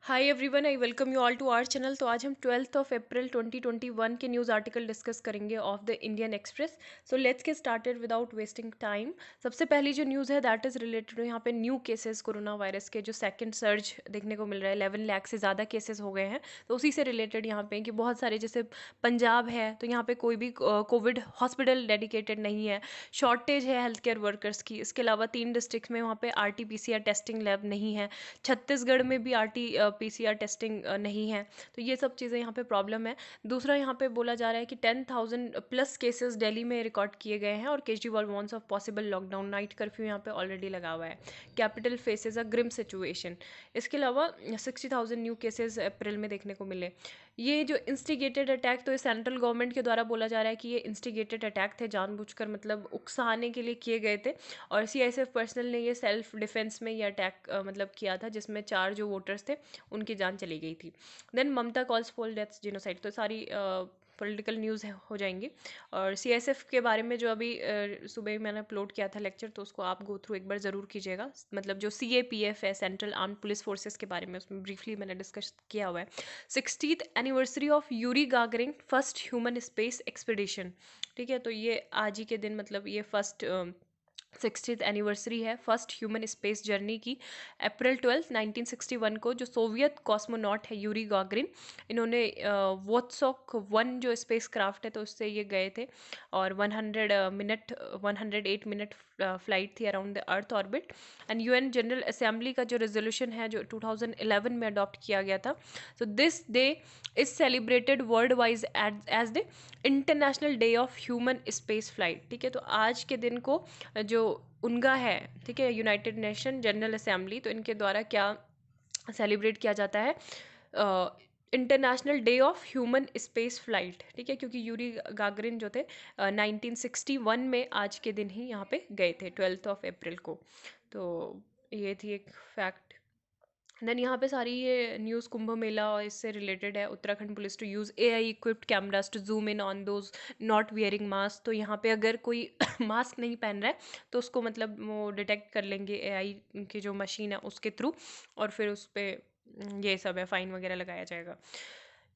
Hi everyone, I welcome you all to our channel. तो आज हम 12 अप्रैल 2021 के न्यूज़ आर्टिकल डिस्कस करेंगे of the Indian Express. So let's get started without wasting time. सबसे पहली जो न्यूज़ है दैट इज़ रिलेटेड यहाँ पे न्यू केसेस कोरोना वायरस के जो सेकंड सर्ज देखने को मिल रहा है। 11 लाख से ज़्यादा केसेस हो गए हैं। तो उसी से रिलेटेड यहाँ पे कि बहुत सारे जैसे पंजाब है तो यहाँ पे कोई भी कोविड हॉस्पिटल डेडिकेटेड नहीं है, शॉर्टेज है हेल्थ केयर वर्कर्स की। इसके अलावा 3 डिस्ट्रिक्ट में वहाँ पे RT-PCR टेस्टिंग लैब नहीं है। छत्तीसगढ़ में भी RT-PCR टेस्टिंग नहीं है। तो ये सब चीज़ें यहाँ पे प्रॉब्लम है। दूसरा यहाँ पे बोला जा रहा है कि 10,000 प्लस केसेस दिल्ली में रिकॉर्ड किए गए हैं और Kejriwal warns of possible lockdown. Night curfew यहाँ पे ऑलरेडी लगा हुआ है। कैपिटल फेसेस अ ग्रिम सिचुएशन। इसके अलावा 60,000 न्यू केसेस अप्रैल में देखने को मिले। ये जो इंस्टिगेटेड अटैक, तो ये सेंट्रल गवर्नमेंट के द्वारा बोला जा रहा है कि ये इंस्टिगेटेड अटैक थे, जानबूझकर मतलब उकसाने के लिए किए गए थे। और CISF पर्सनल ने ये सेल्फ डिफेंस में ये अटैक मतलब किया था, जिसमें 4 जो वोटर्स थे उनकी जान चली गई थी। Then Mamata calls for deaths genocide. तो सारी पॉलिटिकल न्यूज़ हो जाएंगी। और CISF के बारे में जो अभी सुबह ही मैंने अपलोड किया था लेक्चर, तो उसको आप गो थ्रू एक बार ज़रूर कीजिएगा। मतलब जो CAPF है, सेंट्रल आर्म्ड पुलिस फोर्सेस के बारे में, उसमें ब्रीफली मैंने डिस्कस किया हुआ है। 60th anniversary of Yuri Gagarin first human space expedition. ठीक है, तो ये आज ही के दिन मतलब ये फर्स्ट 60th एनिवर्सरी है फर्स्ट ह्यूमन स्पेस जर्नी की। अप्रैल 12 1961 को जो सोवियत कॉस्मोनॉट है यूरी गागरिन, इन्होंने वोत्सॉक 1 जो स्पेस क्राफ्ट है तो उससे ये गए थे। और 108 मिनट फ्लाइट थी around the earth orbit. And UN general assembly का जो रेजोल्यूशन है जो 2011 में अडॉप्ट किया गया था। So this day is celebrated world wise as the international day of human space flight. ठीक है, तो आज के दिन को जो उनका है, ठीक है, यूनाइटेड नेशन जनरल असेंबली, तो इनके द्वारा क्या सेलिब्रेट किया जाता है, international day of human space flight. ठीक है, क्योंकि यूरी गागरिन जो थे 1961 में आज के दिन ही यहाँ पे गए थे 12 अप्रैल को। तो ये थी एक फैक्ट। देन यहाँ पे सारी ये न्यूज़ कुंभ मेला और इससे रिलेटेड है। Uttarakhand police to use AI equipped cameras to zoom in on those not wearing mask. तो यहाँ पे अगर कोई मास्क नहीं पहन रहा है तो उसको मतलब वो डिटेक्ट कर लेंगे AI की जो मशीन है उसके थ्रू, और फिर उस पर ये सब है, फाइन वगैरह लगाया जाएगा।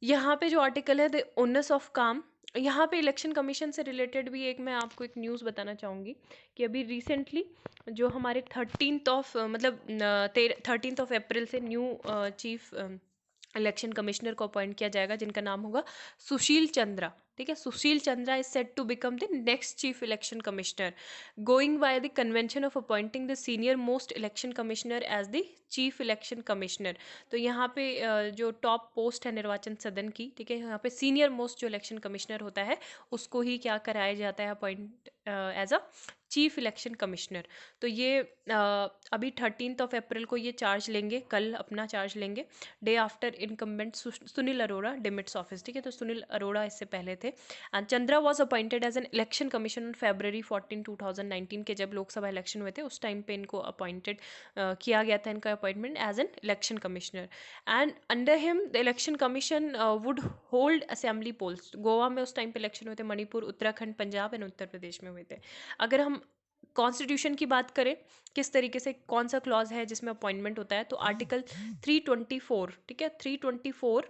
यहाँ पे जो आर्टिकल है द ओनस ऑफ काम, यहाँ पे इलेक्शन कमीशन से रिलेटेड भी एक मैं आपको एक न्यूज़ बताना चाहूँगी कि अभी रिसेंटली जो हमारे 13 अप्रैल से न्यू चीफ इलेक्शन कमिश्नर को अपॉइंट किया जाएगा, जिनका नाम होगा सुशील चंद्रा। ठीक है, Sushil Chandra is set to become the next chief election commissioner, going by the convention of appointing the senior most election commissioner as the chief election commissioner. तो यहाँ पे जो टॉप पोस्ट है निर्वाचन सदन की, ठीक है, यहाँ पे सीनियर मोस्ट जो इलेक्शन कमिश्नर होता है उसको ही क्या कराया जाता है, appoint as a chief election commissioner. तो ये अभी 13 अप्रैल को ये चार्ज लेंगे, कल अपना चार्ज लेंगे। Day after incumbent Sunil Arora demits office. ठीक है, तो सुनील अरोड़ा इससे पहले थे। And Chandra was appointed as an election commissioner on February 14 2019 के जब लोकसभा इलेक्शन हुए थे उस टाइम पे इनको अपॉइंटेड किया गया था, इनका appointment as an election commissioner. And under him the election commission would hold assembly polls. Goa में उस टाइम पे इलेक्शन हुए थे, मणिपुर, उत्तराखंड, पंजाब एंड उत्तर प्रदेश में हुए थे। अगर हम कॉन्स्टिट्यूशन की बात करें किस तरीके से कौन सा क्लॉज है जिसमें अपॉइंटमेंट होता है, तो आर्टिकल 324, ठीक है, 324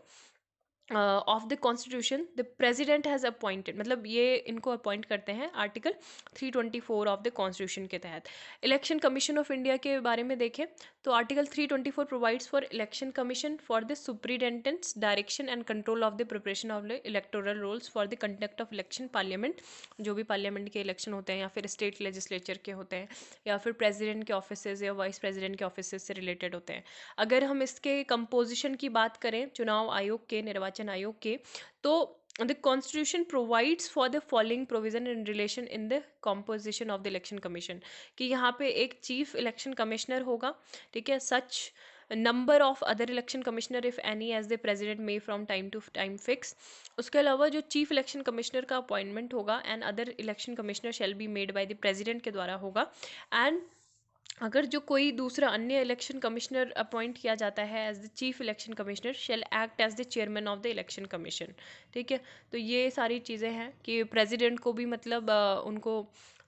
of the constitution the president has appointed, मतलब ये इनको अपॉइंट करते हैं आर्टिकल 324 ऑफ द कॉन्स्टिट्यूशन के तहत। इलेक्शन कमीशन ऑफ इंडिया के बारे में देखें तो article 324 provides for election commission for the superintendence direction and control of the preparation of the electoral rolls for the conduct of election parliament. जो भी parliament के इलेक्शन होते हैं या फिर स्टेट लेजिस्लेचर के होते हैं या फिर प्रेसिडेंट के ऑफिसेज या वाइस प्रेसिडेंट के ऑफिसेज से रिलेटेड होते हैं। अगर हम इसके कंपोजिशन की बात करें चुनाव आयोग के, निर्वाचन आयोग के, तो the constitution provides for the following provision in relation in the composition of the election commission, कि यहाँ पे एक चीफ इलेक्शन कमिश्नर होगा, ठीक है, such number of other election commissioner if any as the president may from time to time fix. उसके अलावा जो चीफ इलेक्शन कमिश्नर का अपॉइंटमेंट होगा and other election commissioner shall be made by the president के द्वारा होगा। And अगर जो कोई दूसरा अन्य इलेक्शन कमिश्नर अपॉइंट किया जाता है as the chief election commissioner shall act as the chairman of the election commission. ठीक है, तो ये सारी चीज़ें हैं कि प्रेसिडेंट को भी मतलब उनको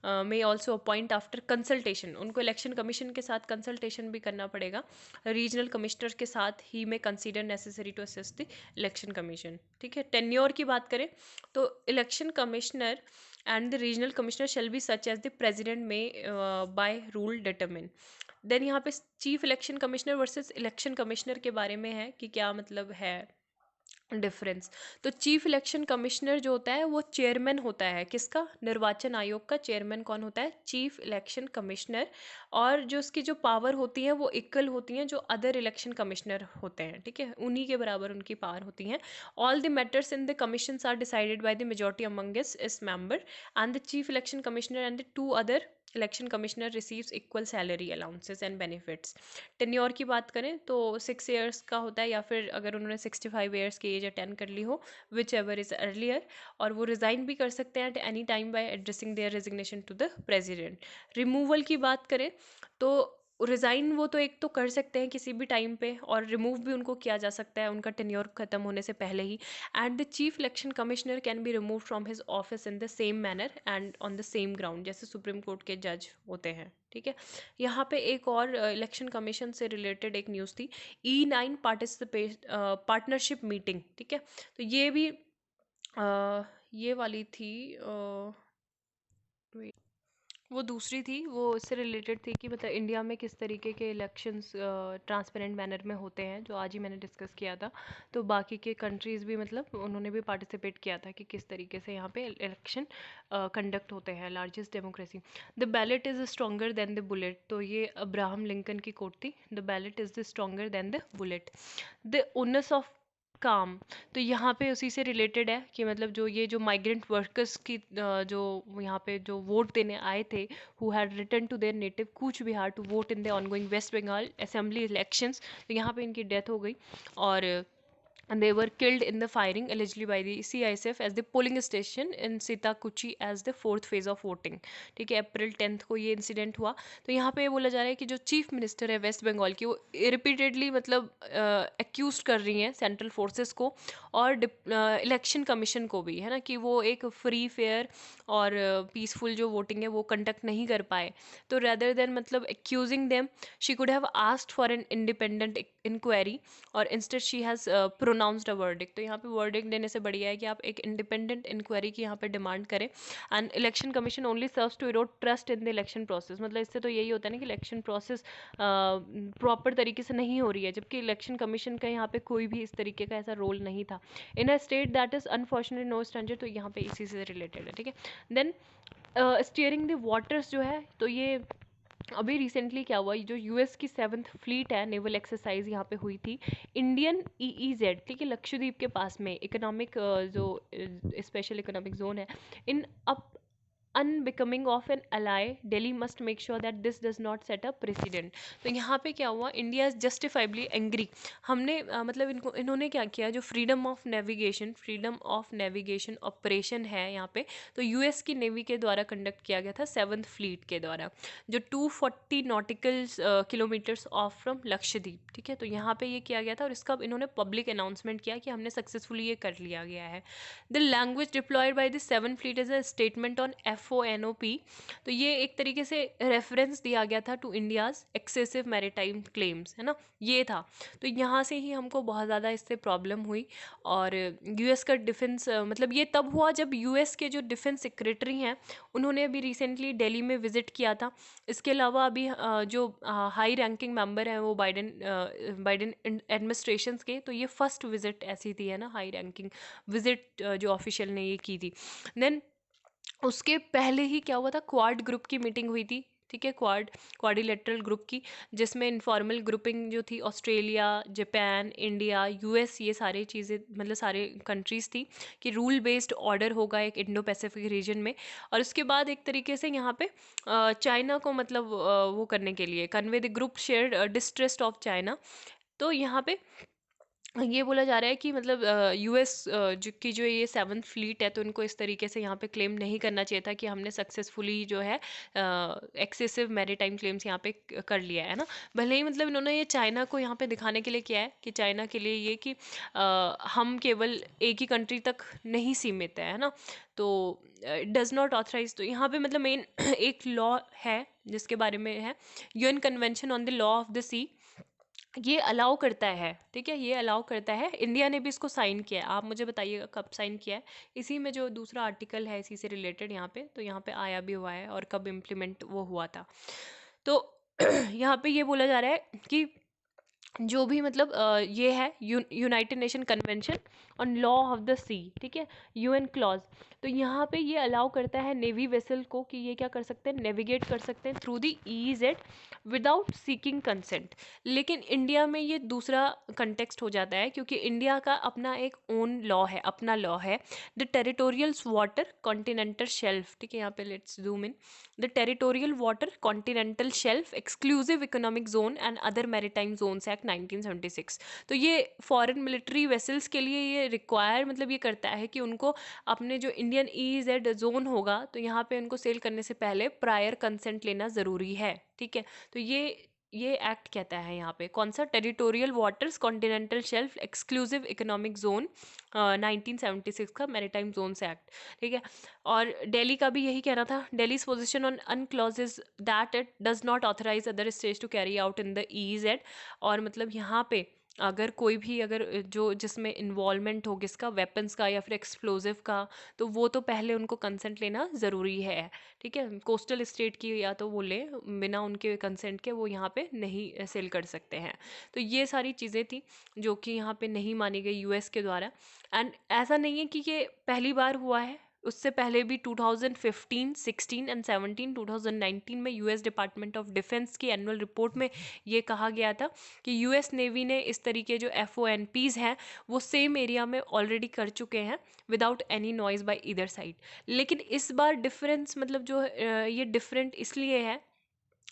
may also appoint after consultation, उनको इलेक्शन कमीशन के साथ कंसल्टेशन भी करना पड़ेगा, रीजनल कमिश्नर के साथ ही में consider necessary to assist the election commission. ठीक है, टेन्योर की बात करें तो election commissioner and the regional commissioner shall be such as the president may by rule determine. Then यहाँ पे chief election commissioner versus election commissioner के बारे में है कि क्या मतलब है डिफरेंस। तो चीफ इलेक्शन कमिश्नर जो होता है वो चेयरमैन होता है, किसका, निर्वाचन आयोग का चेयरमैन कौन होता है, चीफ इलेक्शन कमिश्नर। और जो उसकी जो पावर होती है वो इक्वल होती हैं जो अदर इलेक्शन कमिश्नर होते हैं। ठीक है, उन्हीं के बराबर उनकी पावर होती हैं। All the matters in the commission are decided by the majority among its member and the chief election commissioner and the two other election commissioner receives equal salary allowances and benefits. Tenure की बात करें तो 6 years का होता है, या फिर अगर उन्होंने 65 ईयर्स की एज अटेंड कर ली हो, विच एवर इज अर्लियर, और वो रिज़ाइन भी कर सकते हैं at any time by addressing their resignation to the president. Removal की बात करें तो रिज़ाइन वो तो एक तो कर सकते हैं किसी भी टाइम पे, और रिमूव भी उनको किया जा सकता है उनका टेन्योर खत्म होने से पहले ही। And the chief election commissioner can be remove from his office in the same manner and on the same ground, जैसे सुप्रीम कोर्ट के जज होते हैं। ठीक है, यहाँ पे एक और इलेक्शन कमीशन से रिलेटेड एक न्यूज़ थी, E9 पार्टनरशिप मीटिंग। ठीक है, तो ये भी ये वाली थी, वो दूसरी थी, वो इससे रिलेटेड थी कि मतलब इंडिया में किस तरीके के इलेक्शंस ट्रांसपेरेंट मैनर में होते हैं, जो आज ही मैंने डिस्कस किया था। तो बाकी के कंट्रीज़ भी मतलब उन्होंने भी पार्टिसिपेट किया था कि किस तरीके से यहाँ पे इलेक्शन कंडक्ट होते हैं, largest democracy. The ballot is stronger than the bullet, तो ये अब्राहम लिंकन की कोट थी, the ballot is the stronger than the bullet. The onus of काम, तो यहाँ पे उसी से रिलेटेड है कि मतलब जो ये जो माइग्रेंट वर्कर्स की जो यहाँ पे जो वोट देने आए थे, who had return to their native Cooch Behar to vote in the ongoing West Bengal assembly elections, तो यहाँ पे इनकी डेथ हो गई, और and they were killed in the firing allegedly by the CISF as the polling station in Sitakuchi as the fourth phase of voting। ठीक है, अप्रैल 10 को ये इंसिडेंट हुआ। तो यहाँ पे बोला जा रहा है कि जो चीफ मिनिस्टर है वेस्ट बंगाल की, वो रिपीटेडली मतलब एक्यूज कर रही हैं सेंट्रल फोर्सेस को और इलेक्शन कमीशन को भी, है ना, कि वो एक फ्री फेयर और पीसफुल जो वोटिंग है वो कंडक्ट नहीं कर पाए। तो रेदर देन मतलब accusing them, she could have asked for an independent inquiry, और instead she has pronounced a verdict. तो यहाँ पे वर्डिक्ट देने से बढ़िया है कि आप एक इंडिपेंडेंट इंक्वायरी की यहाँ पे डिमांड करें। And election commission only serves to erode trust in the election process, मतलब इससे तो यही होता है ना कि इलेक्शन प्रोसेस प्रॉपर तरीके से नहीं हो रही है, जबकि इलेक्शन कमीशन का यहाँ पे कोई भी इस तरीके का ऐसा रोल नहीं था in a state that is unfortunate no stranger. तो यहाँ पे इसी से रिलेटेड है। ठीक है, देन स्टीयरिंग द वाटर्स जो है, तो ये अभी रिसेंटली क्या हुआ, जो यूएस की 7th फ्लीट है, नेवल एक्सरसाइज यहाँ पे हुई थी इंडियन EEZ, ठीक है, लक्षद्वीप के पास में, इकोनॉमिक जो स्पेशल इकोनॉमिक जोन है, in up unbecoming of an ally Delhi must make sure that this does not set a precedent. तो यहाँ पे क्या हुआ, इंडिया इज जस्टिफाइबली एंग्री। हमने मतलब इन्होंने क्या किया, जो फ्रीडम ऑफ नेविगेशन ऑपरेशन है यहाँ पे, तो यूएस की नेवी के द्वारा कंडक्ट किया गया था 7th फ्लीट के द्वारा, जो 240 nautical kilometres of from Lakshadweep. ठीक है, तो यहाँ पे ये किया गया था, और इसका इन्होंने पब्लिक अनाउंसमेंट किया कि हमने सक्सेसफुली ये कर लिया गया है। The language deployed by the 7th fleet is a statement on FONOP। तो ये एक तरीके से रेफरेंस दिया गया था to India's excessive maritime claims, है ना, ये था। तो यहाँ से ही हमको बहुत ज़्यादा इससे प्रॉब्लम हुई। और यूएस का डिफेंस मतलब ये तब हुआ जब यूएस के जो डिफेंस सेक्रेटरी हैं, उन्होंने अभी रिसेंटली दिल्ली में विजिट किया था। इसके अलावा अभी जो हाई रैंकिंग मेंबर हैं वो बाइडेन एडमिनिस्ट्रेशंस के, तो ये फर्स्ट विजिट ऐसी थी, है ना, हाई रैंकिंग विजिट जो ऑफिशियल ने ये की थी। देन उसके पहले ही क्या हुआ था, क्वाड ग्रुप की मीटिंग हुई थी। ठीक है, क्वाड्रिलेटरल ग्रुप की, जिसमें इनफॉर्मल ग्रुपिंग जो थी ऑस्ट्रेलिया, जापान, इंडिया, यूएस, ये सारी चीज़ें मतलब सारे कंट्रीज़ थी, कि रूल बेस्ड ऑर्डर होगा एक इंडो पैसिफिक रीजन में। और उसके बाद एक तरीके से यहाँ पे चाइना को मतलब वो करने के लिए convey the group share distrust of China. तो यहाँ पे ये बोला जा रहा है कि मतलब यूएस जो ये 7th फ्लीट है, तो इनको इस तरीके से यहाँ पे क्लेम नहीं करना चाहिए था कि हमने सक्सेसफुली जो है एक्सेसिव मैरीटाइम क्लेम्स यहाँ पे कर लिया है ना। भले ही मतलब इन्होंने ये चाइना को यहाँ पे दिखाने के लिए किया है कि चाइना के लिए ये कि हम केवल एक ही कंट्री तक नहीं सीमित है ना। तो डज नॉट ऑथराइज, तो यहाँ पे मतलब मेन एक लॉ है जिसके बारे में है, UN Convention on the Law of the Sea, ये अलाउ करता है, ठीक है, ये अलाउ करता है। इंडिया ने भी इसको साइन किया है। आप मुझे बताइएगा कब साइन किया है। इसी में जो दूसरा आर्टिकल है इसी से रिलेटेड यहाँ पे, तो यहाँ पे आया भी हुआ है और कब इम्प्लीमेंट वो हुआ था। तो यहाँ पे ये बोला जा रहा है कि जो भी मतलब ये है United Nation Convention on Law of the Sea, ठीक है, यूएन क्लॉज। तो यहाँ पे ये अलाउ करता है नेवी वेसल को कि ये क्या कर सकते हैं, नेविगेट कर सकते हैं through the EEZ without seeking consent. लेकिन इंडिया में ये दूसरा कंटेक्स्ट हो जाता है, क्योंकि इंडिया का अपना एक ओन लॉ है, अपना लॉ है, the territorial water continental shelf, ठीक है, यहाँ पे let's zoom in, the territorial water continental shelf exclusive economic zone and other maritime zones act 1976। तो ये फॉरेन मिलिट्री वेसल्स के लिए ये रिक्वायर मतलब ये करता है कि उनको अपने जो इंडियन ईजेड जोन होगा, तो यहाँ पे उनको सेल करने से पहले प्रायर कंसेंट लेना ज़रूरी है, ठीक है। तो ये एक्ट कहता है यहाँ पे कौन सा, territorial waters continental shelf exclusive economic zone 1976 का मैरीटाइम जोन्स एक्ट, ठीक है। और दिल्ली का भी यही कहना था, Delhi's position on UNCLOS is that it does not authorise other states to carry out in the EEZ. और मतलब यहाँ पे अगर कोई भी अगर जो जिसमें इन्वॉल्वमेंट हो किसका, वेपन्स का या फिर एक्सप्लोजिव का, तो वो तो पहले उनको कंसेंट लेना ज़रूरी है, ठीक है। कोस्टल स्टेट की या तो वो ले, बिना उनके कंसेंट के वो यहाँ पे नहीं सेल कर सकते हैं। तो ये सारी चीज़ें थी जो कि यहाँ पे नहीं मानी गई यूएस के द्वारा। एंड ऐसा नहीं है कि ये पहली बार हुआ है, उससे पहले भी 2015, 16 एंड 17, 2019 में यूएस डिपार्टमेंट ऑफ डिफेंस की एनुअल रिपोर्ट में ये कहा गया था कि यूएस नेवी ने इस तरीके जो FONPs हैं वो सेम एरिया में ऑलरेडी कर चुके हैं without any noise by either side. लेकिन इस बार डिफरेंस मतलब जो ये डिफरेंट इसलिए है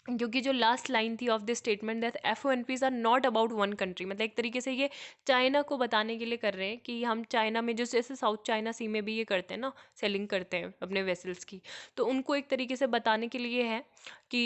क्योंकि जो लास्ट लाइन थी of this statement that FONPs are not about one country, मतलब एक तरीके से ये चाइना को बताने के लिए कर रहे हैं कि हम चाइना में जो जैसे साउथ चाइना सी में भी ये करते हैं ना, सेलिंग करते हैं अपने वेसल्स की, तो उनको एक तरीके से बताने के लिए है कि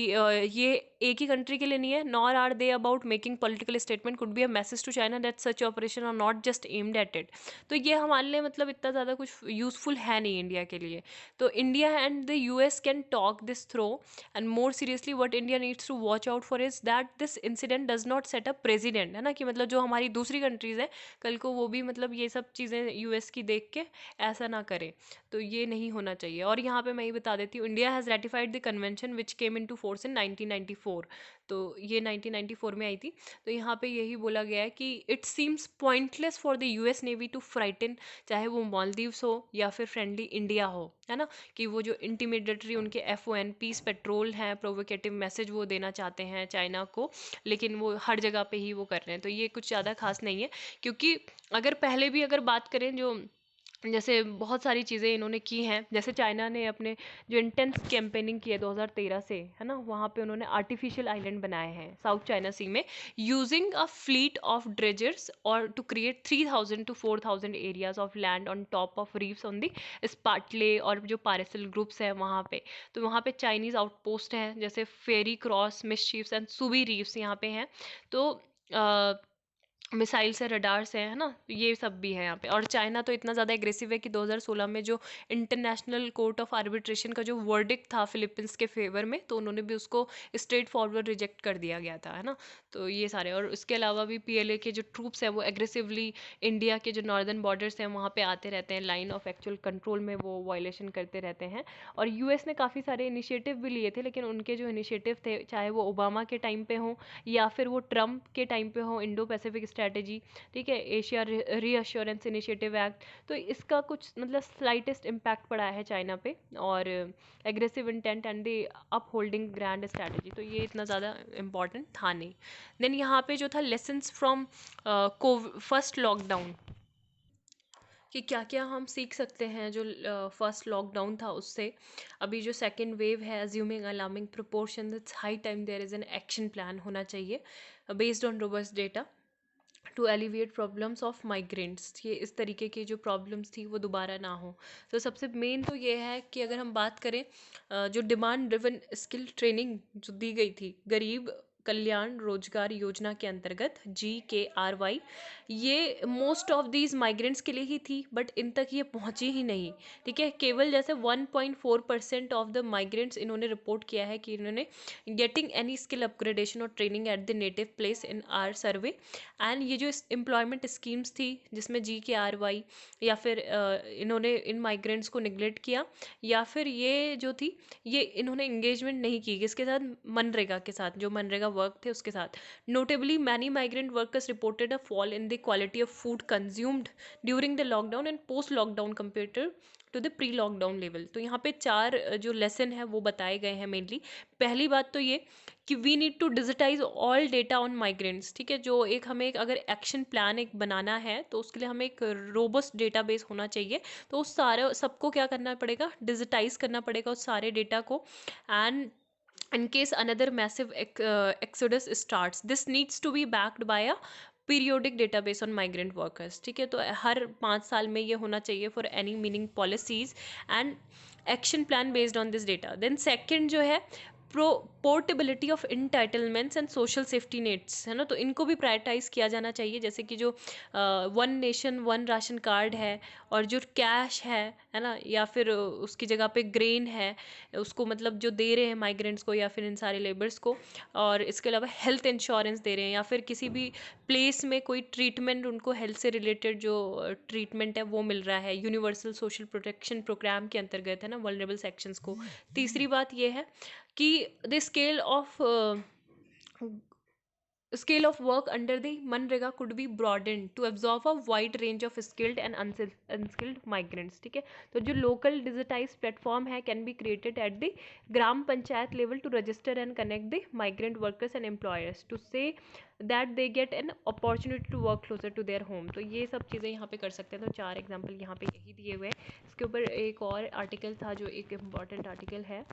ये एक ही कंट्री के लिए नहीं है, nor are they about making political statement, could be a message to China that such operation are not just aimed at it. तो ये हमारे लिए मतलब इतना ज़्यादा कुछ यूज़फुल है नहीं इंडिया के लिए। तो India and the US can talk this through, and more seriously what India needs to watch out for is that this incident does not set a precedent, है ना, कि मतलब जो हमारी दूसरी कंट्रीज़ हैं कल को वो भी मतलब ये सब चीज़ें US की देख के ऐसा ना करें। तो ये नहीं होना चाहिए। और यहाँ पे मैं ये बता देती हूँ, India has ratified the convention which came into force in 1994। तो ये 1994 में आई थी। तो यहाँ पे यही बोला गया है कि it seems pointless for the US navy to frighten, चाहे वो मालदीव्स हो या फिर फ्रेंडली इंडिया हो, है ना, कि वो जो इंटीमिडेटरी उनके FONPs पेट्रोल हैं, प्रोवोकेटिव मैसेज वो देना चाहते हैं चाइना को, लेकिन वो हर जगह पे ही वो कर रहे हैं। तो ये कुछ ज़्यादा खास नहीं है, क्योंकि अगर पहले भी अगर बात करें जो जैसे बहुत सारी चीज़ें इन्होंने की हैं, जैसे चाइना ने अपने जो इंटेंस कैंपेनिंग की है 2013 से, है ना, वहाँ पे उन्होंने आर्टिफिशियल आइलैंड बनाए हैं साउथ चाइना सी में using a fleet of dredgers और to create 3000 to 4000 areas of land on top of reefs on the Spratly और जो पारेसल ग्रुप्स हैं वहाँ पे। तो वहाँ पे चाइनीज़ आउटपोस्ट हैं जैसे फेरी क्रॉस, मिसचीफ्स एंड सुबी रीफ्स यहाँ पे हैं। तो मिसाइल से, रडार से, है ना, ये सब भी है यहाँ पे। और चाइना तो इतना ज़्यादा एग्रेसिव है कि 2016 में जो इंटरनेशनल कोर्ट ऑफ आर्बिट्रेशन का जो वर्डिक्ट था फिलीपींस के फेवर में, तो उन्होंने भी उसको स्ट्रेट फॉरवर्ड रिजेक्ट कर दिया गया था, है ना। तो ये सारे, और उसके अलावा भी PLA के जो ट्रूप्स हैं वो एग्रेसिवली इंडिया के जो नॉर्दर्न बॉर्डर्स हैं वहाँ पे आते रहते हैं, लाइन ऑफ एक्चुअल कंट्रोल में वो वायलेशन करते रहते हैं। और US ने काफ़ी सारे इनिशिएटिव भी लिए थे, लेकिन उनके जो इनिशिएटिव थे, चाहे वो ओबामा के टाइम पे हों या फिर वो ट्रम्प के टाइम पे हो, इंडो पैसिफिक स्ट्रैटेजी, ठीक है, एशिया रीअश्योरेंस इनिशिएटिव एक्ट, तो इसका कुछ मतलब स्लाइटेस्ट इम्पैक्ट पड़ा है चाइना पे। और aggressive intent and the up holding grand strategy, तो ये इतना ज़्यादा इम्पॉर्टेंट था नहीं। देन यहाँ पे जो था लेसन्स फ्रॉम फर्स्ट लॉकडाउन, कि क्या क्या हम सीख सकते हैं जो फर्स्ट लॉकडाउन था उससे। अभी जो सेकेंड वेव है, assuming alarming proportion, it's high time there is an action plan होना चाहिए based on robust data, to alleviate problems of migrants, ये इस तरीके की जो प्रॉब्लम्स थी वो दोबारा ना हो। तो सबसे मेन तो ये है कि अगर हम बात करें जो डिमांड ड्रिवन स्किल ट्रेनिंग जो दी गई थी गरीब कल्याण रोजगार योजना के अंतर्गत GKRY, ये मोस्ट ऑफ दीज माइग्रेंट्स के लिए ही थी, बट इन तक ये पहुंची ही नहीं। ठीक है, केवल जैसे 1.4% ऑफ द माइग्रेंट्स इन्होंने रिपोर्ट किया है कि इन्होंने गेटिंग एनी स्किल अपग्रेडेशन और training at the native place in are survey. And ये जो एम्प्लॉयमेंट स्कीम्स थी जिसमें GKRY, या फिर इन्होंने इन माइग्रेंट्स को निगलेक्ट किया, या फिर ये जो थी ये इन्होंने इंगेजमेंट नहीं की किसके साथ, मनरेगा के साथ, जो मनरेगा वर्क थे उसके साथ। Notably many migrant workers reported a fall in the quality of food consumed during the lockdown and post lockdown compare to the pre lockdown level. तो यहाँ पे 4 जो लेसन है वो बताए गए हैं मेनली। पहली बात तो ये कि we need to digitise all data on migrants. ठीक है, जो एक हमें एक अगर एक्शन प्लान एक बनाना है तो उसके लिए हमें एक रोबस्ट डेटाबेस होना चाहिए। तो उस सारे सबको क्या करना पड़ेगा, डिजिटाइज करना पड़ेगा उस सारे डेटा को। And in case another massive exodus starts, this needs to be backed by a periodic database on migrant workers. ठीक है, तो हर 5 साल में ये होना चाहिए for any meaning policies and action plan based on this data. Then second जो है portability of entitlements and social safety nets, है ना, तो इनको भी प्रायोरिटाइज किया जाना चाहिए। जैसे कि जो 1 नेशन 1 राशन कार्ड है, और जो कैश है ना, या फिर उसकी जगह पे ग्रेन है, उसको मतलब जो दे रहे हैं माइग्रेंट्स को या फिर इन सारे लेबर्स को, और इसके अलावा हेल्थ इंश्योरेंस दे रहे हैं, या फिर किसी भी प्लेस में कोई ट्रीटमेंट उनको हेल्थ से रिलेटेड जो ट्रीटमेंट है वो मिल रहा है यूनिवर्सल सोशल प्रोटेक्शन प्रोग्राम के अंतर्गत, है ना, वल्नरेबल सेक्शंस को। तीसरी बात ये है कि the scale of work under the MNREGA could be broadened to absorb a wide range of skilled and unskilled migrants। ठीक है, तो जो local digitized platform है can be created at the gram panchayat level to register and connect the migrant workers and employers to say that they get an opportunity to work closer to their home। तो ये सब चीज़ें यहाँ पे कर सकते हैं। तो 4 एग्जाम्पल यहाँ पे यही दिए हुए हैं। इसके ऊपर एक और आर्टिकल था जो एक इम्पॉर्टेंट आर्टिकल है,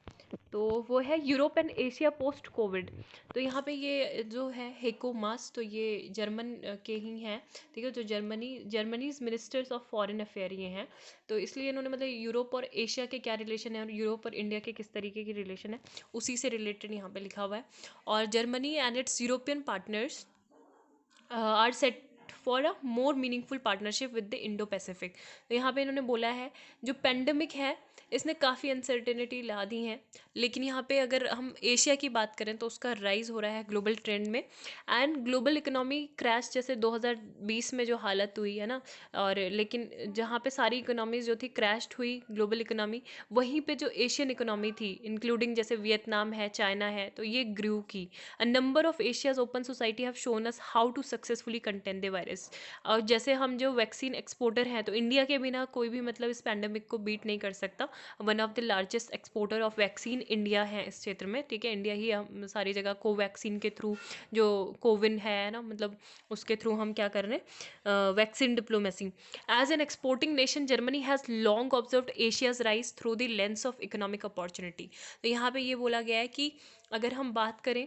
तो वो है Europe and Asia post Covid. तो यहाँ पे ये जो है हेको मास, तो ये जर्मन के ही हैं। ठीक है, जो Germany's ministers of foreign affair ये हैं। तो इसलिए इन्होंने मतलब यूरोप और एशिया के क्या रिलेशन है और यूरोप और इंडिया के किस तरीके की रिलेशन है उसी से रिलेटेड यहाँ पे लिखा हुआ है। और Germany and its European partners are set for a more meaningful partnership with the Indo Pacific. तो यहाँ पे इन्होंने बोला है जो पेंडेमिक है इसने काफ़ी अनसर्टेनिटी ला दी है, लेकिन यहाँ पे अगर हम एशिया की बात करें तो उसका राइज हो रहा है ग्लोबल ट्रेंड में। एंड ग्लोबल इकोनॉमी क्रैश जैसे 2020 में जो हालत हुई है ना, और लेकिन जहाँ पे सारी इकोनॉमीज जो थी क्रैश्ड हुई ग्लोबल इकोनॉमी, वहीं पे जो एशियन इकोनॉमी थी इंक्लूडिंग जैसे वियतनाम है, चाइना है, तो ये ग्रू की। A number of Asia's open society have shown us how to successfully contain the virus. और जैसे हम जो वैक्सीन एक्सपोर्टर हैं, तो इंडिया के बिना कोई भी मतलब इस पैंडमिक को बीट नहीं कर सकता। One of the largest exporter of vaccine India है इस क्षेत्र में। ठीक है, इंडिया ही हम सारी जगह कोवैक्सीन के थ्रू जो कोविन है ना, मतलब उसके थ्रू हम क्या कर रहे हैं, vaccine diplomacy. As an exporting nation Germany has long observed Asia's rise through the lens of economic opportunity. तो यहाँ पे ये बोला गया है कि अगर हम बात करें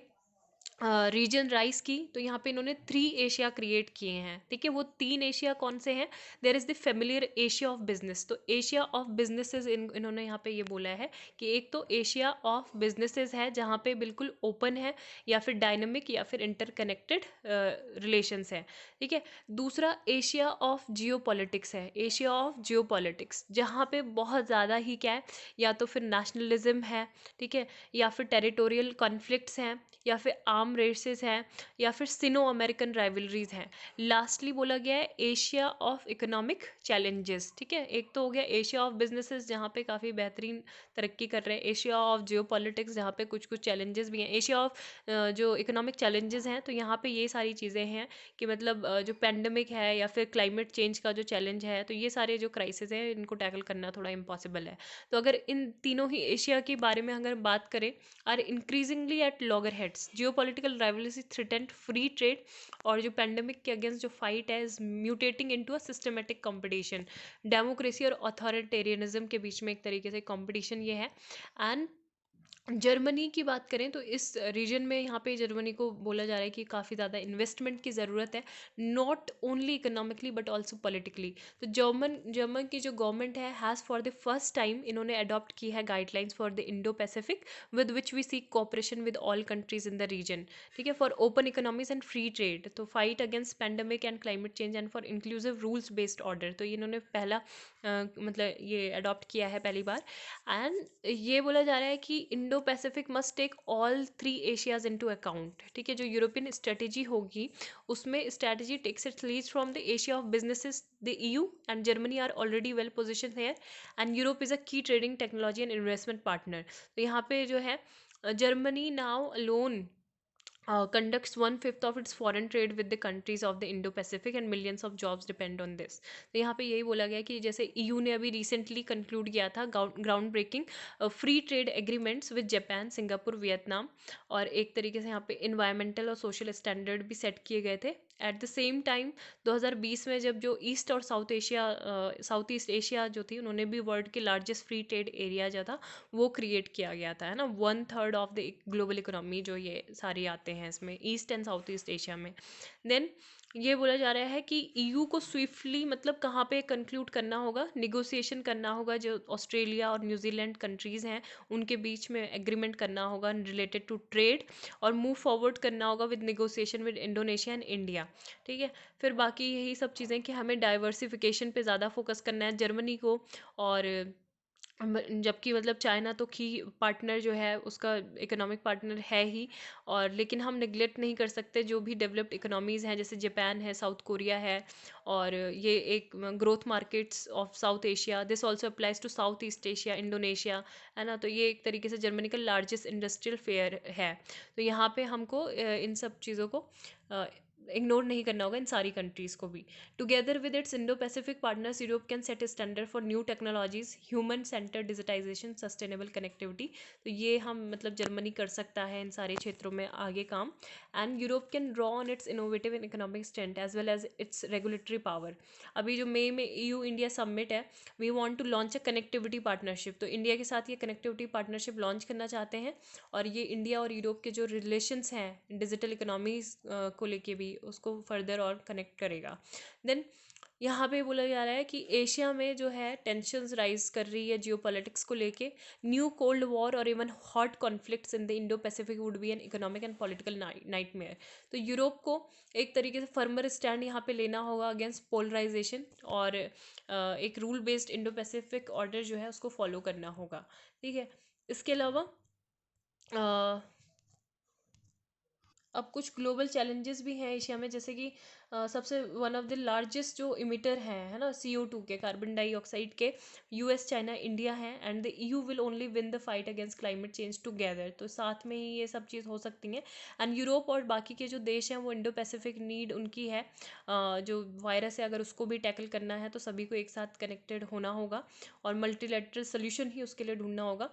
रीजन राइज की, तो यहाँ पे इन्होंने 3 एशिया क्रिएट किए हैं। ठीक है, वो 3 एशिया कौन से हैं, there is the familiar Asia of business. तो एशिया ऑफ बिजनेसेस इन्होंने यहाँ पे ये बोला है कि एक तो एशिया ऑफ बिजनेसेस है जहाँ पे बिल्कुल ओपन है या फिर डायनेमिक या फिर इंटरकनेक्टेड रिलेशंस है। ठीक है, दूसरा एशिया ऑफ जियो पॉलिटिक्स है, एशिया ऑफ जियो पॉलिटिक्स जहाँ पे बहुत ज़्यादा ही क्या है, या तो फिर नेशनलिज्म है, ठीक है, या फिर टेरिटोरियल कॉन्फ्लिक्ट्स हैं, या फिर आर्म रेसेस हैं, या फिर सिनो अमेरिकन राइवलरीज हैं। लास्टली बोला गया है एशिया ऑफ इकोनॉमिक चैलेंजेस। ठीक है, एक तो हो गया एशिया ऑफ बिजनेसेस जहाँ पे काफ़ी बेहतरीन तरक्की कर रहे हैं, एशिया ऑफ जियो पॉलिटिक्स जहाँ पे कुछ कुछ चैलेंजेस भी हैं, एशिया ऑफ जो इकोनॉमिक चैलेंजेस हैं। तो यहाँ पे ये सारी चीज़ें हैं कि मतलब जो पेंडेमिक है या फिर क्लाइमेट चेंज का जो चैलेंज है, तो ये सारे जो क्राइसिस हैं इनको टैकल करना थोड़ा इम्पॉसिबल है। तो अगर इन तीनों ही एशिया के बारे में अगर बात करें, are increasingly at loggerheads, geopolitical rivalry threatened free trade, और जो पेंडेमिक के अगेंस्ट जो फाइट है is mutating into a systematic competition. Democracy और अथॉरिटेरियनिज्म के बीच में एक तरीके से कंपटीशन ये है। एंड जर्मनी की बात करें तो इस रीजन में यहाँ पे जर्मनी को बोला जा रहा है कि काफ़ी ज़्यादा इन्वेस्टमेंट की ज़रूरत है, not only economically but also politically. तो जर्मन जर्मन की जो गवर्नमेंट है has for the first time इन्होंने अडॉप्ट की है guidelines for the Indo Pacific with which we seek cooperation with all countries in the region. ठीक है, for open economies and free trade, to fight against pandemic and climate change and for inclusive rules based order. तो ये इन्होंने पहला मतलब ये adopt किया है पहली बार। एंड ये बोला जा रहा है कि Indo Pacific must take all three Asias into account. ठीक है, जो यूरोपियन स्ट्रेटेजी होगी उसमें strategy takes its leads from the Asia of businesses, the EU and Germany are already well position here and Europe is a key trading technology and investment partner. तो यहाँ पे जो है Germany now alone conducts one fifth of its foreign trade with the countries of the Indo-Pacific and millions of jobs depend on this। तो यहाँ पे यही बोला गया कि जैसे ईयू ने अभी रिसेंटली कंक्लूड किया था ground breaking free trade agreements with Japan, Singapore, Vietnam, और एक तरीके से यहाँ पे इन्वायरमेंटल और सोशल स्टैंडर्ड भी सेट किए गए थे। एट द सेम टाइम 2020 में जब जो ईस्ट और साउथ ईस्ट एशिया जो थी उन्होंने भी वर्ल्ड के लार्जेस्ट फ्री ट्रेड एरिया जो था वो क्रिएट किया गया था, है ना, 1/3 ऑफ द ग्लोबल इकोनॉमी जो ये सारे आते हैं इसमें east and south East Asia में। देन ये बोला जा रहा है कि ईयू को स्विफ्टली मतलब कहाँ पे कंक्लूड करना होगा, निगोसिएशन करना होगा, जो ऑस्ट्रेलिया और न्यूजीलैंड कंट्रीज़ हैं उनके बीच में एग्रीमेंट करना होगा रिलेटेड टू ट्रेड, और मूव फॉरवर्ड करना होगा with negotiation with Indonesia and India. ठीक है, फिर बाकी यही सब चीज़ें कि हमें डाइवर्सिफिकेशन पे ज़्यादा फोकस करना है जर्मनी को, और जबकि मतलब चाइना तो की पार्टनर जो है उसका इकोनॉमिक पार्टनर है ही, और लेकिन हम निगलेक्ट नहीं कर सकते जो भी डेवलप्ड इकोनॉमीज़ हैं जैसे जापान है, साउथ कोरिया है, और ये एक growth markets of South Asia, this also applies to South East Asia, Indonesia, है ना। तो ये एक तरीके से जर्मनी का लार्जेस्ट इंडस्ट्रियल फेयर है। तो यहाँ पे हमको इन सब चीज़ों को इग्नोर नहीं करना होगा, इन सारी कंट्रीज़ को भी। Together with its Indo Pacific partners Europe can set standard for new technologies, human centre digitisation, sustainable connectivity. तो ये हम मतलब जर्मनी कर सकता है इन सारे क्षेत्रों में आगे काम। And Europe can draw on its innovative and economic strength as well as its regulatory power. अभी जो मई में ईयू इंडिया समिट है, we want to launch a connectivity partnership. तो इंडिया के साथ ये कनेक्टिविटी पार्टनरशिप लॉन्च करना चाहते हैं, और ये इंडिया और यूरोप के जो रिलेशंस हैं डिजिटल इकोनॉमीज को लेके भी उसको फर्दर और कनेक्ट करेगा। देन यहाँ पे बोला जा रहा है कि एशिया में जो है टेंशन्स राइज कर रही है जियो पॉलिटिक्स को लेके, न्यू कोल्ड वॉर और even hot conflicts in the Indo Pacific would be an economic and political nightmare. तो यूरोप को एक तरीके से फर्मर स्टैंड यहाँ पे लेना होगा अगेंस्ट पोलराइजेशन, और एक rule based Indo Pacific order जो है उसको फॉलो करना होगा। ठीक है, इसके अलावा अब कुछ ग्लोबल चैलेंजेस भी हैं एशिया में, जैसे कि सबसे वन ऑफ द लार्जेस्ट जो इमिटर हैं, है ना, CO2 के, कार्बन डाइऑक्साइड के, US, चाइना, इंडिया हैं, and the EU will only win the fight against climate change together. तो साथ में ही ये सब चीज़ हो सकती हैं। एंड यूरोप और बाकी के जो देश हैं वो इंडो पैसिफिक नीड उनकी है, जो वायरस है अगर उसको भी टैकल करना है तो सभी को एक साथ कनेक्टेड होना होगा, और मल्टीलेटरल सोल्यूशन ही उसके लिए ढूंढना होगा।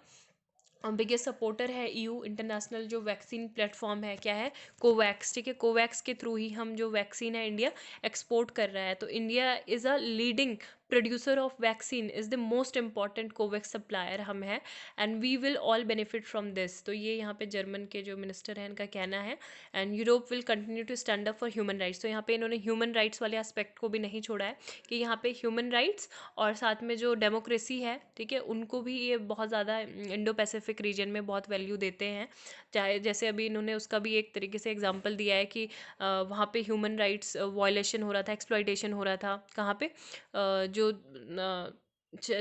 बिगेस्ट सपोर्टर है EU इंटरनेशनल जो वैक्सीन प्लेटफॉर्म है, क्या है, कोवैक्स। ठीक है, कोवैक्स के थ्रू ही हम जो वैक्सीन है इंडिया एक्सपोर्ट कर रहा है। तो India is a leading producer of vaccine, is the most important COVAX supplier हम है, and we will all benefit from this. तो ये यहाँ पे जर्मन के जो मिनिस्टर हैं इनका कहना है। And Europe will continue to stand up for human rights. तो यहाँ पे इन्होंने ह्यूमन राइट्स वाले एस्पेक्ट को भी नहीं छोड़ा है, कि यहाँ पे ह्यूमन राइट्स और साथ में जो डेमोक्रेसी है, ठीक है, उनको भी ये बहुत ज़्यादा इंडो पैसिफिक रीजन में बहुत वैल्यू देते हैं। चाहे जैसे अभी इन्होंने उसका भी एक तरीके से एग्जांपल दिया है कि वहाँ पे ह्यूमन राइट्स वायलेशन हो रहा था, एक्सप्लॉइटेशन हो रहा था, कहाँ पे जो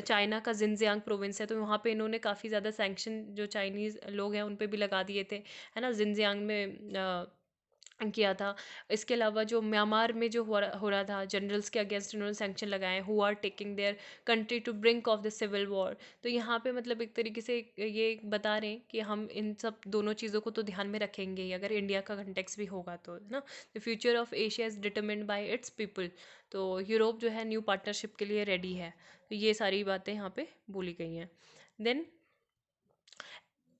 चाइना का जिनजियांग प्रोविंस है, तो वहाँ पे इन्होंने काफ़ी ज़्यादा सैंक्शन जो चाइनीज़ लोग हैं उन पे भी लगा दिए थे, है ना, जिनजियांग में किया था। इसके अलावा जो म्यांमार में जो हो रहा था, जनरल्स के अगेंस्ट इन्होंने सैंक्शन लगाए, who are taking their country to brink of the civil war. तो यहाँ पे मतलब एक तरीके से ये बता रहे हैं कि हम इन सब दोनों चीज़ों को तो ध्यान में रखेंगे ही, अगर इंडिया का कंटेक्स भी होगा तो, है ना। The future of Asia is determined bye it's people. तो यूरोप जो है न्यू पार्टनरशिप के लिए रेडी है। तो ये सारी बातें यहाँ पे बोली गई हैं। देन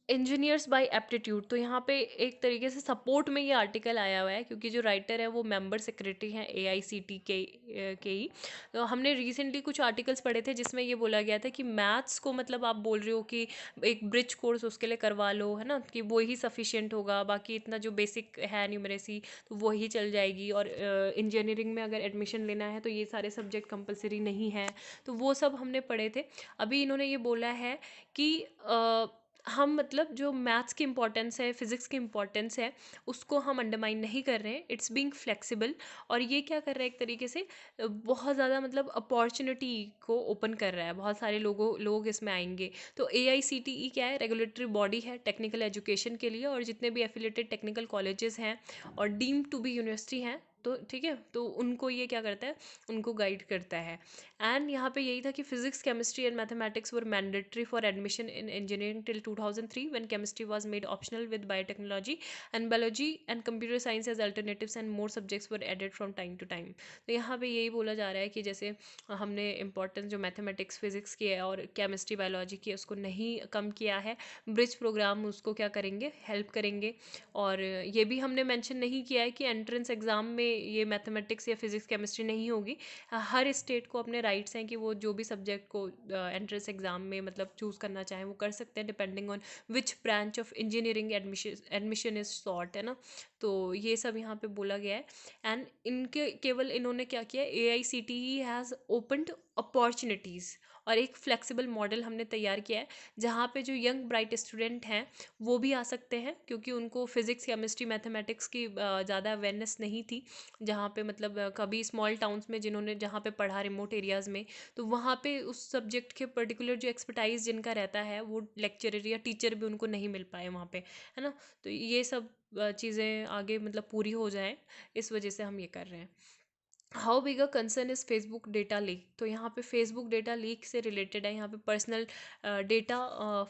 इंजीनियर्स बाय एप्टीट्यूड, तो यहाँ पे एक तरीके से सपोर्ट में ये आर्टिकल आया हुआ है, क्योंकि जो राइटर है वो मेंबर सेक्रेटरी हैं AICT के ही। तो हमने रिसेंटली कुछ आर्टिकल्स पढ़े थे जिसमें ये बोला गया था कि मैथ्स को मतलब आप बोल रहे हो कि एक ब्रिज कोर्स उसके लिए करवा लो, है ना, कि वो ही सफिशिएंट होगा, बाकी इतना जो बेसिक है न्यूमरेसी तो वो ही चल जाएगी, और इंजीनियरिंग में अगर एडमिशन लेना है तो ये सारे सब्जेक्ट कंपलसरी नहीं है। तो वो सब हमने पढ़े थे। अभी इन्होंने ये बोला है कि हम मतलब जो मैथ्स की इम्पोर्टेंस है, फिज़िक्स की इम्पोर्टेंस है, उसको हम अंडरमाइन नहीं कर रहे हैं, इट्स बीइंग फ्लेक्सिबल। और ये क्या कर रहा है एक तरीके से बहुत ज़्यादा मतलब अपॉर्चुनिटी को ओपन कर रहा है, बहुत सारे लोग इसमें आएंगे। तो AICTE क्या है, रेगुलेटरी बॉडी है टेक्निकल एजुकेशन के लिए, और जितने भी एफिलेटेड टेक्निकल कॉलेजेस हैं और डीम्ड टू बी यूनिवर्सिटी हैं, तो ठीक है, तो उनको ये क्या करता है, उनको गाइड करता है। एंड यहाँ पे यही था कि physics, chemistry and mathematics were mandatory for admission in engineering till 2003 when chemistry was made optional with biotechnology and biology and computer science as alternatives and more subjects were added from time to time. तो यहाँ पे यही बोला जा रहा है कि जैसे हमने इंपॉर्टेंस जो मैथमेटिक्स फिजिक्स की है और केमिस्ट्री बायोलॉजी की है उसको नहीं कम किया है, ब्रिज प्रोग्राम उसको क्या करेंगे, हेल्प करेंगे। और ये भी हमने मेंशन नहीं किया है कि एंट्रेंस एग्ज़ाम में ये मैथमेटिक्स या फिजिक्स केमिस्ट्री नहीं होगी। हर स्टेट को अपने राइट्स हैं कि वो जो भी सब्जेक्ट को एंट्रेंस एग्ज़ाम में मतलब चूज़ करना चाहें वो कर सकते हैं, depending on which branch of engineering admission is sort, है ना। तो ये सब यहाँ पे बोला गया है। एंड इनके केवल इन्होंने क्या किया, AICTE हैज़ ओपनड अपॉर्चुनिटीज़, और एक फ्लेक्सिबल मॉडल हमने तैयार किया है जहाँ पे जो यंग ब्राइट स्टूडेंट हैं वो भी आ सकते हैं, क्योंकि उनको फिज़िक्स, केमिस्ट्री, मैथमेटिक्स की ज़्यादा अवेयरनेस नहीं थी। जहाँ पे मतलब कभी स्मॉल टाउन्स में जिन्होंने जहाँ पे पढ़ा रिमोट एरियाज़ में, तो वहाँ पे उस सब्जेक्ट के पर्टिकुलर जो एक्सपर्टाइज जिनका रहता है वो लेक्चरर या टीचर भी उनको नहीं मिल पाए वहाँ पे, है ना। तो ये सब चीज़ें आगे मतलब पूरी हो जाएं, इस वजह से हम ये कर रहे हैं। How big a concern is Facebook data leak, तो यहाँ पे फेसबुक डेटा लीक से रिलेटेड है। यहाँ पे पर्सनल डेटा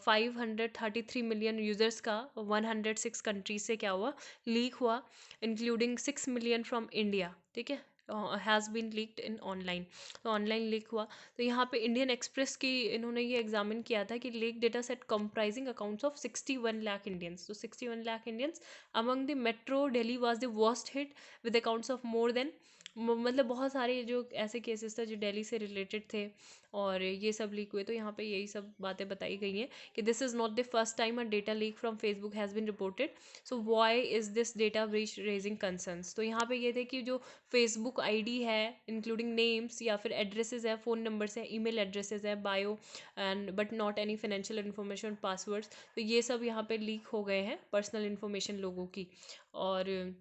533 मिलियन यूज़र्स का 106 कंट्रीज से क्या हुआ, लीक हुआ, इंक्लूडिंग 6 मिलियन फ्रॉम इंडिया, ठीक है, has been leaked in online. तो ऑनलाइन लीक हुआ। तो यहाँ पे इंडियन एक्सप्रेस की इन्होंने ये एग्जामिन किया था कि leak data set comprising accounts of 61 lakh Indians, तो 61 lakh Indians among the metro Delhi was the worst hit with accounts of more than, मतलब बहुत सारे जो ऐसे केसेस थे जो दिल्ली से रिलेटेड थे और ये सब लीक हुए। तो यहाँ पे यही सब बातें बताई गई हैं कि this is not the first time a data leak from Facebook has been reported, so why is this data breach raising concerns. तो यहाँ पे ये थे कि जो फेसबुक आईडी है इंक्लूडिंग नेम्स या फिर एड्रेसेस है, फ़ोन नंबर्स है, ईमेल एड्रेसेस है, bio and but not any financial information, passwords, तो ये सब यहाँ पे लीक हो गए हैं, पर्सनल इन्फॉर्मेशन लोगों की। और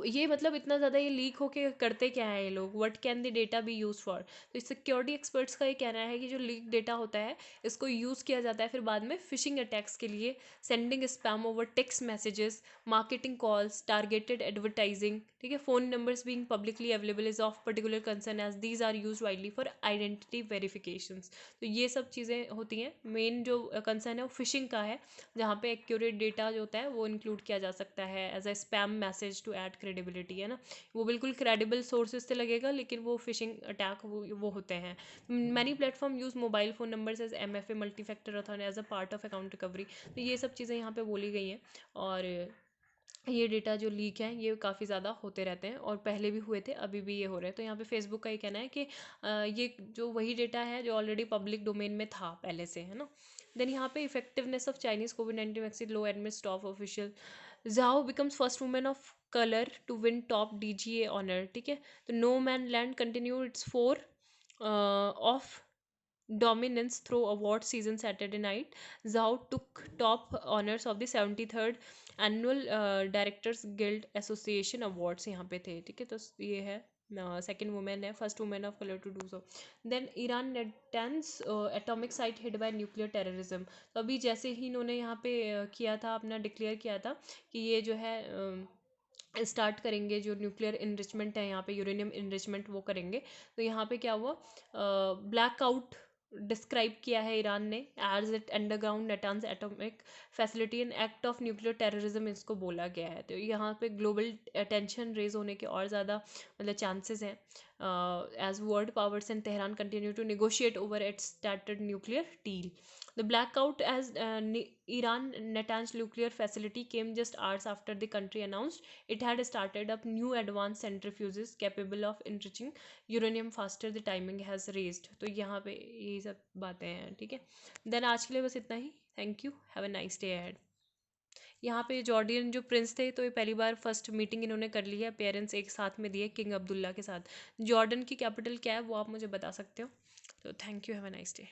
ये मतलब इतना ज़्यादा ये लीक होके करते क्या है ये लोग, what can the data B use for. तो सिक्योरिटी एक्सपर्ट्स का ये कहना है कि जो लीक डेटा होता है इसको यूज़ किया जाता है फिर बाद में फिशिंग अटैक्स के लिए, sending spam over text messages, marketing calls, targeted advertising, ठीक है, phone numbers being publicly available is of particular concern as these are used widely for identity verifications. तो ये सब चीज़ें होती हैं। मेन जो कंसर्न है वो फिशिंग का है, जहाँ पे एक्यूरेट डेटा जो होता है वो इंक्लूड किया जा सकता है as a spam message to add credibility, है ना। वो बिल्कुल क्रेडिबल सोर्सेज से लगेगा लेकिन वो फिशिंग अटैक वो होते हैं। Many platform use mobile phone numbers as MFA multi factor auth as a part of account recovery. तो ये सब चीज़ें यहाँ पे बोली गई हैं। और ये डेटा जो लीक हैं ये काफ़ी ज़्यादा होते रहते हैं और पहले भी हुए थे, अभी भी ये हो रहे हैं। तो यहाँ पे फेसबुक का ये कहना है कि ये जो वही डेटा है जो ऑलरेडी पब्लिक डोमेन में था पहले से, है ना। देन यहाँ पे इफेक्टिवनेस ऑफ चाइनीज कोविड-19 vaccine low admit top official, Zhao becomes first women of colour to win top DGA honour, ठीक है। तो Nomadland continue its four of dominance through award season Saturday night. Zhao took top honors of the 73rd annual Directors Guild Association Awards, यहाँ पे थे, ठीक है। तो ये है सेकेंड वुमेन है, first women of colour to do so. Then Iran Natanz atomic site hit by nuclear terrorism. तो अभी जैसे ही इन्होंने यहाँ पे किया था, अपना डिक्लेयर किया था कि ये जो है स्टार्ट करेंगे, जो न्यूक्लियर इनरिचमेंट है यहाँ पे, यूरेनियम इनरिचमेंट वो करेंगे। तो यहाँ पे क्या हुआ, ब्लैकआउट डिस्क्राइब किया है ईरान ने as it underground Natanz atomic facility and act of nuclear terrorism इसको बोला गया है। तो यहाँ पे ग्लोबल टेंशन रेज होने के और ज़्यादा मतलब चांसेस हैं as world powers and Tehran continue to negotiate over its started nuclear deal. The blackout as Iran Natanz nuclear facility came just hours after the country announced it had started up new advanced centrifuges capable of enriching uranium faster the timing has raised. तो यहाँ पे यही सब बातें हैं, ठीक है। Then आज के लिए बस इतना ही। Thank you, have a nice day ahead. यहाँ पे जॉर्डियन जो प्रिंस थे, तो ये पहली बार फर्स्ट मीटिंग इन्होंने कर ली है, पेरेंट्स एक साथ में दिए किंग अब्दुल्ला के साथ। जॉर्डन की कैपिटल क्या है वो आप मुझे बता सकते हो। तो thank you, have a nice day.